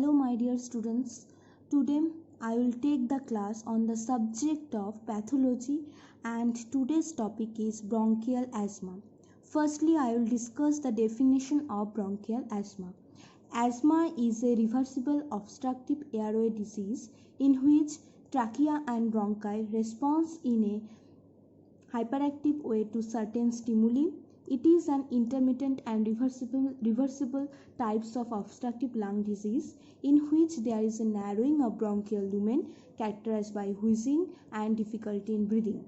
Hello my dear students, today I will take the class on the subject of pathology and today's topic is bronchial asthma. Firstly, I will discuss the definition of bronchial asthma. Asthma is a reversible obstructive airway disease in which trachea and bronchi respond in a hyperactive way to certain stimuli. It is an intermittent and reversible types of obstructive lung disease in which there is a narrowing of bronchial lumen characterized by wheezing and difficulty in breathing.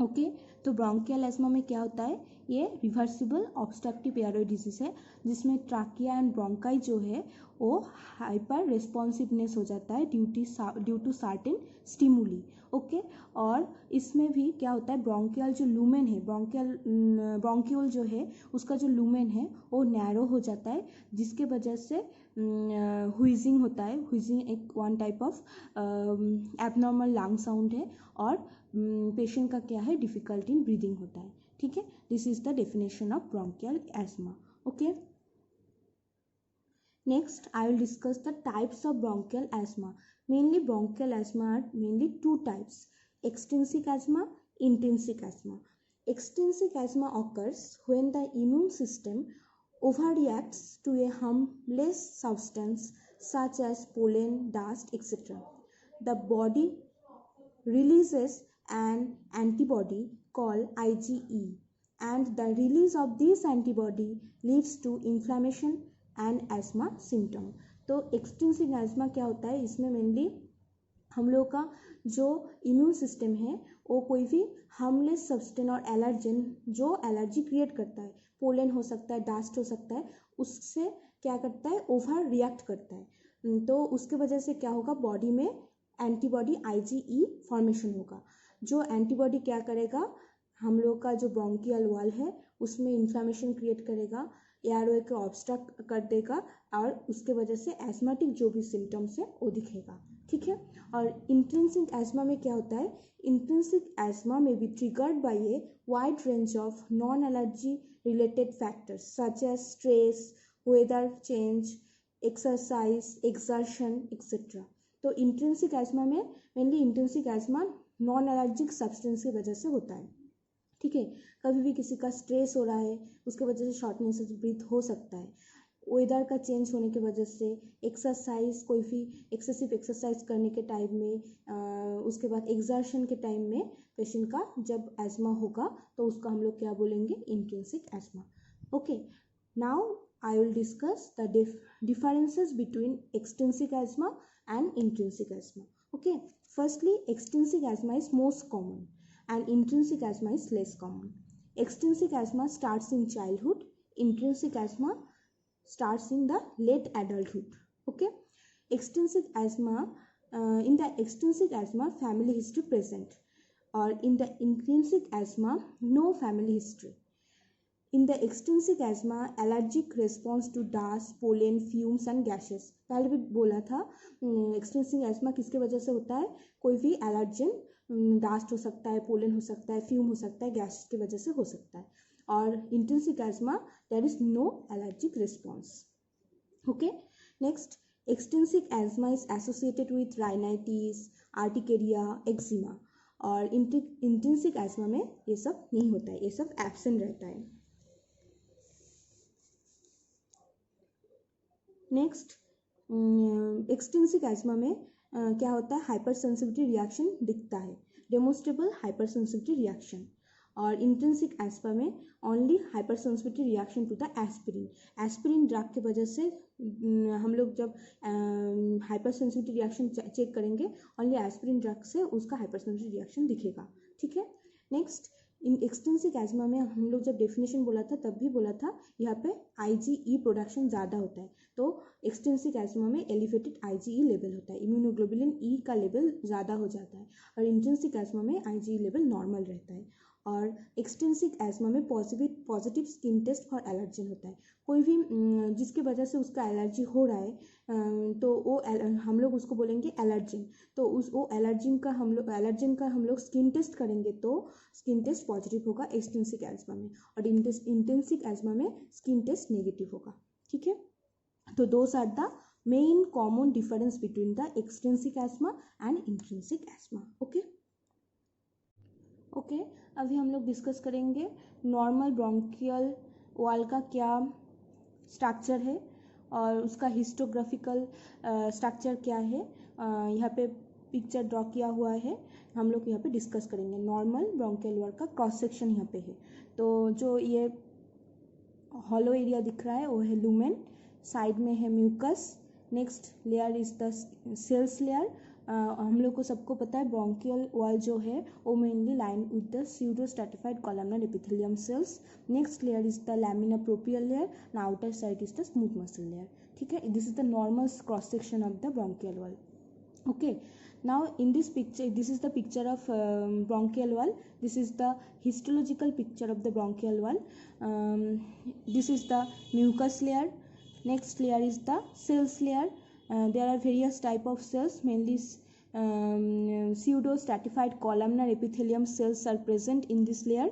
Okay तो bronchial ESMA में क्या होता है, ये reversible obstructive airway disease है जिसमें trachea and bronchi जो है वो हाइपर रेस्पॉन्सिवनेस हो जाता है due to certain stimuli. Okay और इसमें भी क्या होता है, ब्रोंकियल जो लूमेन है, ब्रोंकियोल जो है उसका जो लूमेन है वो नैरो हो जाता है जिसके वजह से व्हीजिंग होता है. व्हीजिंग एक one type of abnormal lung sound है और पेशेंट का क्या है, डिफिकल्टी इन ब्रीदिंग होता है. ठीक है, this is the definition of bronchial asthma. Okay, next I will discuss the types of bronchial asthma. Mainly bronchial asthma are mainly two types, extensive asthma, intensive asthma. Extensive asthma occurs when the immune system overreacts to a harmless substance such as pollen, dust, etc. The body releases an antibody called IgE and the release of this antibody leads to inflammation and asthma symptom. तो extensive ESMA क्या होता है, इसमें mainly हम लोग का जो immune system है वो कोई भी हार्मलेस सब्सटेंस और एलर्जन जो एलर्जी क्रिएट करता है, पोलन हो सकता है, डास्ट हो सकता है, उससे क्या करता है, ओवर रिएक्ट करता है. तो उसके वजह से क्या होगा, बॉडी में एंटीबॉडी IgE फॉर्मेशन होगा. जो एंटीबॉडी क्या करेगा, हम लोग का जो ब्रोंकियल वॉल है उसमें इन्फ्लामेशन क्रिएट करेगा, एयरवे को ऑब्स्ट्रक्ट कर देगा और उसके वजह से एस्माटिक जो भी सिम्टम्स है वो दिखेगा. ठीक है, और इंट्रिंसिक एस्मा में क्या होता है, इंट्रिंसिक एस्मा में be triggered by a wide range of non allergy related factors such as stress, weather change, exercise, exertion etcetera. तो इंट्रिंसिक एस्मा में mainly intrinsic asthma non allergic substance की वजह से होता है. ठीक है, कभी भी किसी का स्ट्रेस हो रहा है उसके वजह से शॉर्टनेस ऑफ ब्रीथ हो सकता है, वेदर का चेंज होने की वजह से, एक्सरसाइज, कोई भी एक्सेसिव एक्सरसाइज करने के टाइम में, उसके बाद एक्सर्शन के टाइम में पेशेंट का जब एस्मा होगा तो उसका हम लोग क्या बोलेंगे, intrinsic ESMA. Okay, now I will discuss the differences between extensive ESMA and intrinsic asthma. Okay, firstly extensive asthma is most common and intrinsic asthma is less common. Extensive asthma starts in childhood, intrinsic asthma starts in the late adulthood. Okay, extensive asthma, in the extensive asthma family history present, or in the intrinsic asthma no family history. In the extensive asthma allergic response to dust, pollen, fumes and gases. पहले भी बोला था extensive ESMA किसके वजह से होता है, कोई भी एलर्जन, डास्ट हो सकता है, पोलन हो सकता है, फ्यूम हो सकता है, गैस की वजह से हो सकता है. और intensive asthma there is no allergic response. Okay, next extensive asthma is associated with rhinitis, urticaria, eczema. और इंटेंसिव एस्मा में ये सब नहीं होता है, ये सब एब्सेंट रहता है. नेक्स्ट एक्सटेंसिव एस्मा में क्या होता है, हाइपर सेंसिटिविटी रिएक्शन दिखता है, डेमोस्ट्रेबल हाइपर सेंसिटिविटी रिएक्शन. और इंटेंसिव एस्मा में only hyper sensitivity reaction to the aspirin drug की वजह से हम लोग जब हाइपर सेंसिटिविटी रिएक्शन चेक करेंगे ओनली एस्पिरिन ड्रग से उसका हाइपर सेंसिटिविटी रिएक्शन दिखेगा. ठीक है, नेक्स्ट इन एक्सटेंसिव एस्मा में हम लोग जब डेफिनेशन बोला था तब भी बोला था यहाँ पे IgE प्रोडक्शन ज़्यादा होता है. तो एक्सटेंसिव एस्मा में एलिवेटेड IgE लेवल होता है, इम्यूनोग्लोबुलिन E का लेवल ज़्यादा हो जाता है. और इंटेंसिव एस्मा में IgE लेवल नॉर्मल रहता है. और एक्सटेंसिव एस्मा में positive skin test for allergen होता है. कोई भी जिसकी वजह से उसका एलर्जी हो रहा है तो वो हम लोग उसको बोलेंगे एलर्जन. तो वो एलर्जन का हम लोग स्किन टेस्ट करेंगे तो स्किन टेस्ट पॉजिटिव होगा एक्सटेंसिव एस्मा में, और इंटेंसिव एस्मा में स्किन टेस्ट नेगेटिव होगा. ठीक है, तो those are the main common difference between the extrinsic asthma and intrinsic asthma. Okay अभी हम लोग डिस्कस करेंगे नॉर्मल ब्रोंकियल वॉल का क्या स्ट्रक्चर है और उसका हिस्टोग्राफिकल स्ट्रक्चर क्या है। यहाँ पे पिक्चर ड्रॉ किया हुआ है, हम लोग यहाँ पे डिस्कस करेंगे। नॉर्मल ब्रोंकियल वॉल का क्रॉस सेक्शन यहाँ पे है। तो जो ये हॉलो एरिया दिख रहा है वो है लुमेन, साइड में है mucus, next layer is the cells layer. हम लोग को सबको पता है ब्रोंकियल वॉल जो है वो mainly line with the pseudo stratified columnar epithelium cells. Next layer is the lamina propria layer and outer side is the smooth muscle layer. ठीक है, this is the normal cross section of the bronchial wall. Okay, now in this picture, this is the picture of bronchial wall. This is the histological picture of the bronchial wall. This is the mucus layer. Next layer is the cells layer. There are various type of cells, mainly pseudo stratified columnar epithelium cells are present in this layer,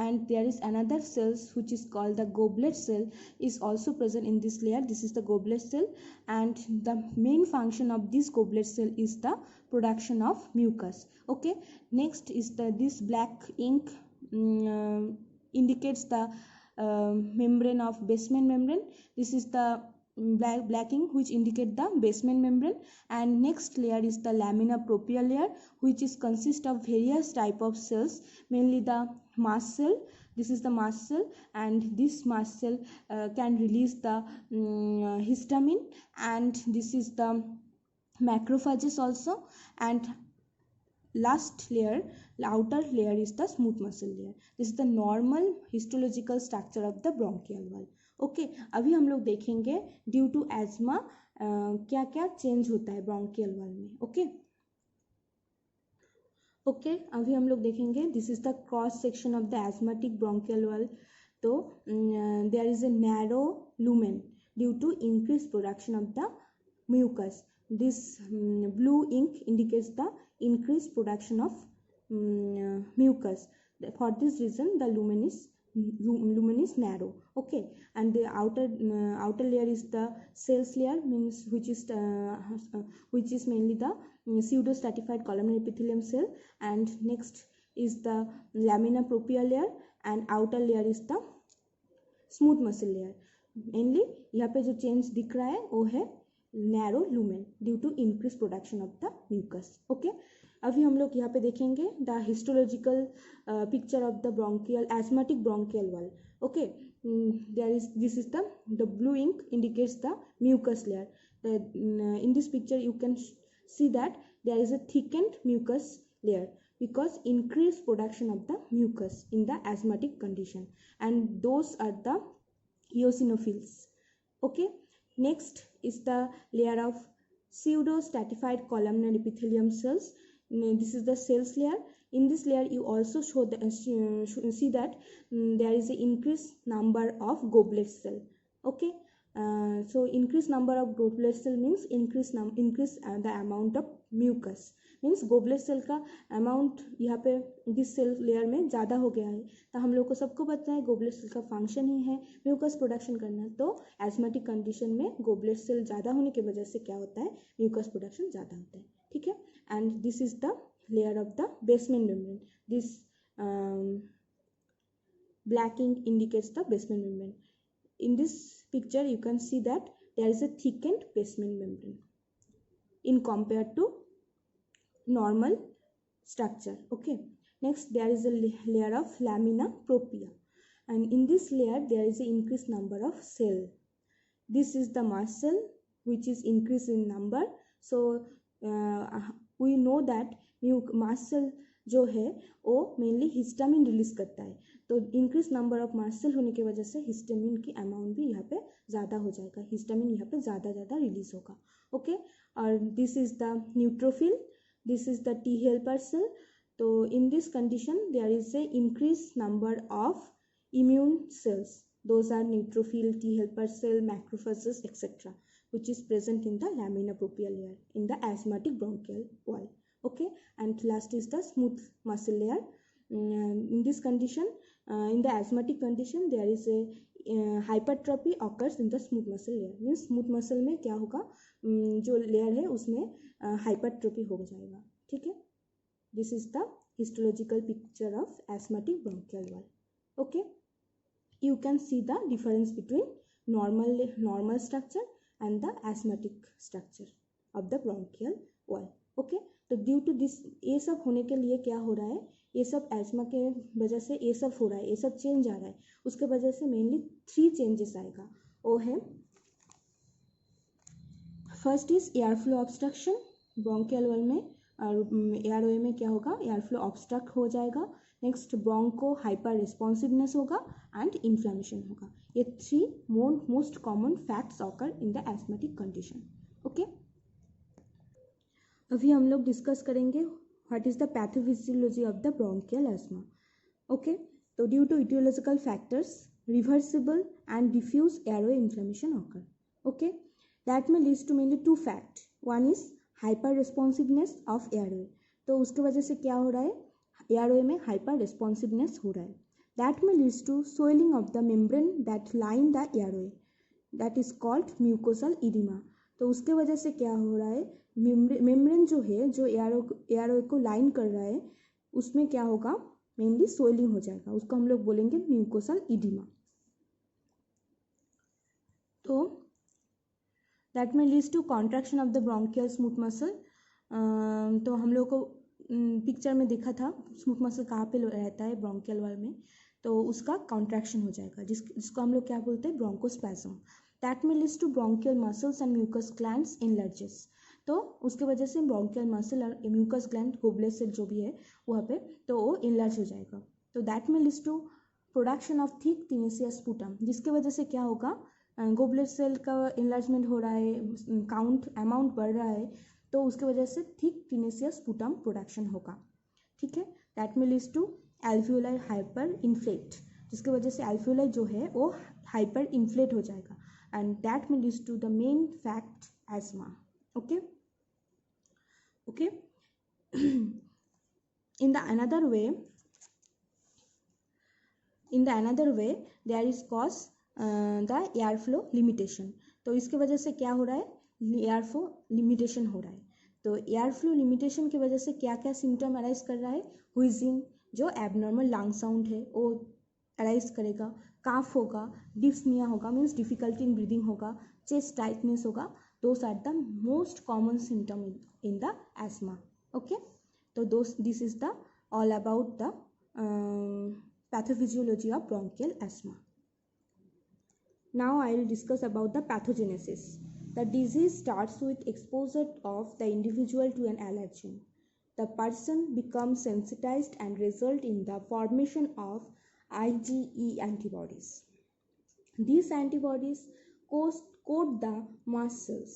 and there is another cells which is called the goblet cell is also present in this layer. This is the goblet cell, and the main function of this goblet cell is the production of mucus. Okay, next is this black ink indicates the membrane of basement membrane. This is the black ink which indicate the basement membrane, and next layer is the lamina propria layer, which is consist of various type of cells, mainly the mast cell. This is the mast cell, and this mast cell can release the histamine, and this is the macrophages also, and last layer, outer layer is the smooth muscle layer. This is the normal histological structure of the bronchial wall. Okay अभी हम लोग देखेंगे due to एज्मा क्या क्या change होता है bronchial wall में. Okay अभी हम लोग देखेंगे this is the cross section of the asthmatic bronchial wall. तो there is a narrow lumen due to increase production of the mucus. This blue ink indicates the increased production of mucus. For this reason the lumen is narrow. Okay, and the outer layer is the cells layer, means which is mainly the pseudo stratified columnar epithelium cell, and next is the lamina propria layer, and outer layer is the smooth muscle layer. Mainly यहाँ पे जो change दिख रहा है वो है narrow lumen due to increase production of the mucus. Okay अभी हम लोग यहाँ पे देखेंगे the histological picture of the bronchial asthmatic bronchial wall. Okay this is the blue ink indicates the mucus layer. In this picture you can see that there is a thickened mucus layer because increased production of the mucus in the asthmatic condition, and those are the eosinophils. Okay, next is the layer of pseudo stratified columnar epithelium cells. This is the cells layer. In this layer you also see that there is an increased number of goblet cell. Okay, so increased number of goblet cell means increase the amount of mucus, means goblet cell का amount यहाँ पे this cell layer में ज़्यादा हो गया है. तो हम लोग को सबको पता है गोबलेट सेल का फंक्शन ही है म्यूकस प्रोडक्शन करना. तो एस्मेटिक कंडीशन में गोबलेट सेल ज़्यादा होने की वजह से क्या होता है, म्यूकस प्रोडक्शन ज़्यादा होता है. ठीक है, and this is the layer of the basement membrane. This black ink indicates the basement membrane. In this picture you can see that there is a thickened basement membrane in compared to normal structure. Okay, next there is a layer of lamina propria, and in this layer there is an increased number of cell. This is the mast cell which is increased in number. So we know that mast cell जो है वो mainly histamine release करता है. तो increase number of mast cell होने की वजह से हिस्टामिन की अमाउंट भी यहाँ पे ज़्यादा हो जाएगा, हिस्टामिन यहाँ पे ज़्यादा रिलीज होगा. ओके, और this is the neutrophil. This is the T helper cell. So in this condition there is a increased number of immune cells. Those are neutrophil, T helper cell, macrophages, etc., which is present in the lamina propria layer in the asthmatic bronchial wall. Okay, and last is the smooth muscle layer. In this condition, in the asthmatic condition, there is a hypertrophy occurs in the smooth muscle layer, means smooth muscle में क्या होगा, जो layer है उसमें hypertrophy हो जाएगा. ठीक है, this is the histological picture of asthmatic bronchial wall. Okay, you can see the difference between normal structure and the asthmatic structure of the bronchial wall. okay, तो ड्यू टू दिस ये सब होने के लिए क्या हो रहा है, ये सब एस्मा के वजह से ये सब हो रहा है, ये सब चेंज आ रहा है. उसके वजह से मेनली 3 चेंजेस आएगा. वो है, first is air flow obstruction bronchial wall में, और एयरवे में क्या होगा, एयर फ्लो ऑब्स्ट्रक्ट हो जाएगा. नेक्स्ट ब्रोंको हाइपर रिस्पॉन्सिवनेस होगा एंड इन्फ्लेमेशन होगा. ये 3 most common facts occur in the asthmatic condition. Okay, अभी हम लोग डिस्कस करेंगे what is the pathophysiology of the bronchial asthma. Okay, तो due to aetiological factors reversible and diffuse airway inflammation occur. Okay, that में leads to mainly 2 fact. One is hyper responsiveness of airway, तो उसके वजह से क्या हो रहा है, एयरवे में हाइपर रिस्पॉन्सिवनेस हो रहा है. दैट में leads to swelling of the membrane that line the airway, that is called mucosal edema. तो उसके वजह से क्या हो रहा है, मेम्ब्रेन जो है, जो एयरवे को लाइन कर रहा है, उसमें क्या होगा, मेनली स्वेलिंग हो जाएगा. उसको हम लोग बोलेंगे म्यूकोसल इडिमा. तो दैट में leads to contraction of the bronchial smooth muscle. तो हम लोग को पिक्चर में देखा था स्मूथ मसल कहाँ पे रहता है ब्रोंकियल वॉल में, तो उसका कॉन्ट्रैक्शन हो जाएगा, जिसको हम लोग क्या बोलते हैं, ब्रोंकोस्पैज्म. दैट में leads to bronchial muscles and mucus glands enlarges. तो उसके वजह से ब्रोंकियल मसल और म्यूकस ग्लैंड गोबलेट सेल जो भी है वहाँ पे, तो वो इनलार्ज हो जाएगा. तो दैट में leads to production of thick tenacious sputum, जिसके वजह से क्या होगा, गोबलेट सेल का इनलार्जमेंट हो रहा है, काउंट अमाउंट बढ़ रहा है, तो उसके वजह से थिक टीनेसियस स्पूटम प्रोडक्शन होगा. ठीक है, दैट में leads to alveoli hyper inflate, जिसके वजह से एल्वियोलाई जो है वो हाइपर इन्फ्लेट हो जाएगा, एंड दैट में leads to the main fact asthma. Okay, okay. in the another way there is cause the air flow limitation. तो इसके वजह से क्या हो रहा है, एयर फ्लो लिमिटेशन हो रहा है. तो एयर फ्लो लिमिटेशन की वजह से क्या क्या सिम्टम अराइज कर रहा है, व्हीजिंग, जो एबनॉर्मल लंग साउंड है वो अराइज करेगा, काफ होगा, डिस्निया होगा, मीन्स डिफिकल्टी इन ब्रीदिंग होगा, चेस्ट टाइटनेस होगा. दोस are the most common symptom in the ESMA. Okay, तो this is the all about the pathophysiology of bronchial ESMA. Now I will discuss about the pathogenesis. The disease starts with exposure of the individual to an allergen. The person becomes sensitized and result in the formation of IgE antibodies. These antibodies coat the mast cells.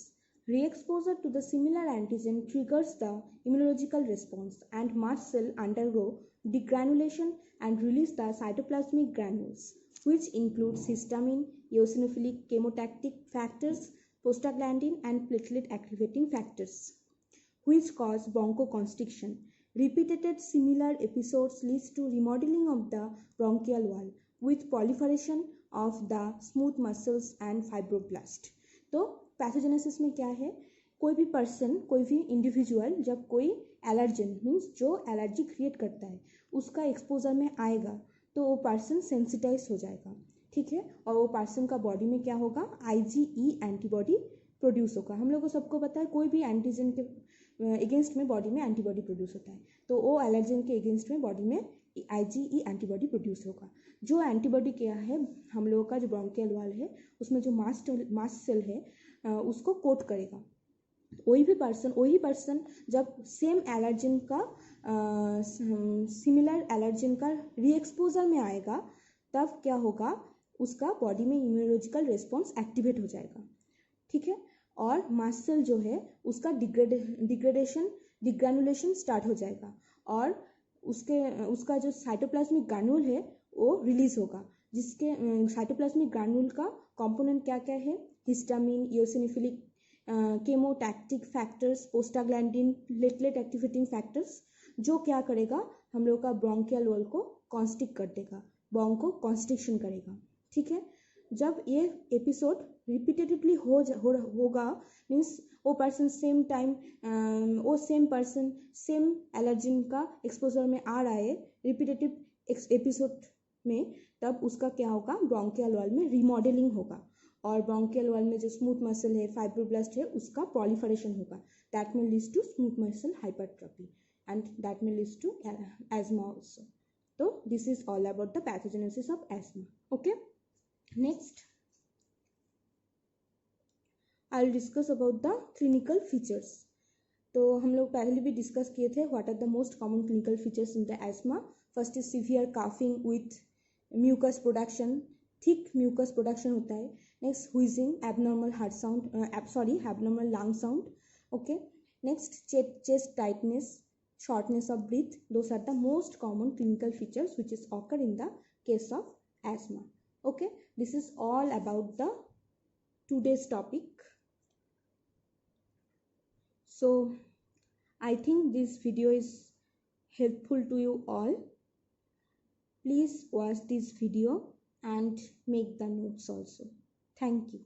Re-exposure to the similar antigen triggers the immunological response, and mast cell undergo degranulation and release the cytoplasmic granules, which includes histamine, eosinophilic chemotactic factors, prostaglandin, and platelet activating factors, which cause bronchoconstriction. Repeated similar episodes leads to remodeling of the bronchial wall with proliferation of the smooth muscles and fibroblast. तो pathogenesis में क्या है, कोई भी person, कोई भी individual जब कोई एलर्जन मीन्स जो एलर्जी क्रिएट करता है उसका एक्सपोजर में आएगा तो वो पर्सन सेंसिटाइज हो जाएगा. ठीक है, और वो पर्सन का बॉडी में क्या होगा, IgE एंटीबॉडी प्रोड्यूस होगा. हम लोग को सबको पता है कोई भी एंटीजन के अगेंस्ट में बॉडी में एंटीबॉडी प्रोड्यूस होता है, तो वो एलर्जन के अगेंस्ट में बॉडी में IgE एंटीबॉडी प्रोड्यूस होगा. जो एंटीबॉडी क्या है, हम लोगों का जो ब्रोंकियल वॉल है उसमें जो मास्ट सेल है उसको कोट करेगा. वही पर्सन जब सेम एलर्जन का सिमिलर एलर्जन का रीएक्सपोजर में आएगा तब क्या होगा, उसका बॉडी में इम्यूनोलॉजिकल रिस्पॉन्स एक्टिवेट हो जाएगा. ठीक है, और मास्ट सेल जो है उसका डिग्रेनुलेशन स्टार्ट हो जाएगा, और उसका जो साइटोप्लाज्मिक ग्रैन्यूल है वो रिलीज होगा, जिसके साइटोप्लाज्मिक ग्रैन्यूल का कंपोनेंट क्या क्या है, histamine, eosinophilic chemotactic factors, prostaglandin, platelet activating factors, जो क्या करेगा, हम लोग का ब्रोंकियल वॉल को कॉन्स्ट्रिक्ट कर देगा, ब्रोंको कॉन्स्ट्रिक्शन करेगा. ठीक है, जब ये एपिसोड रिपीटेडली होगा मीन्स वो पर्सन सेम टाइम वो सेम पर्सन सेम एलर्जिन का एक्सपोजर में आ रहा है रिपीटेटिव एपिसोड में, तब उसका क्या होगा, ब्रोंकियल वॉल में रीमॉडलिंग होगा और ब्रोंकियल वॉल में जो स्मूथ मसल है, फाइब्रोब्लास्ट है, उसका प्रोलिफरेशन होगा. दैट में leads to smooth muscle hypertrophy and that में leads to asthma also. So this is all about the pathogenesis of asthma. Okay, next I'll discuss about the clinical features. तो हम लोग पहले भी डिस्कस किए थे what are the most common clinical features in the asthma. First is severe coughing with mucus production, thick mucus production होता है. Next wheezing, abnormal heart sound, abnormal lung sound. Okay, next chest tightness, shortness of breath. Those are the most common clinical features which is occur in the case of asthma. Okay, this is all about the today's topic. So I think this video is helpful to you all. Please watch this video and make the notes also. Thank you.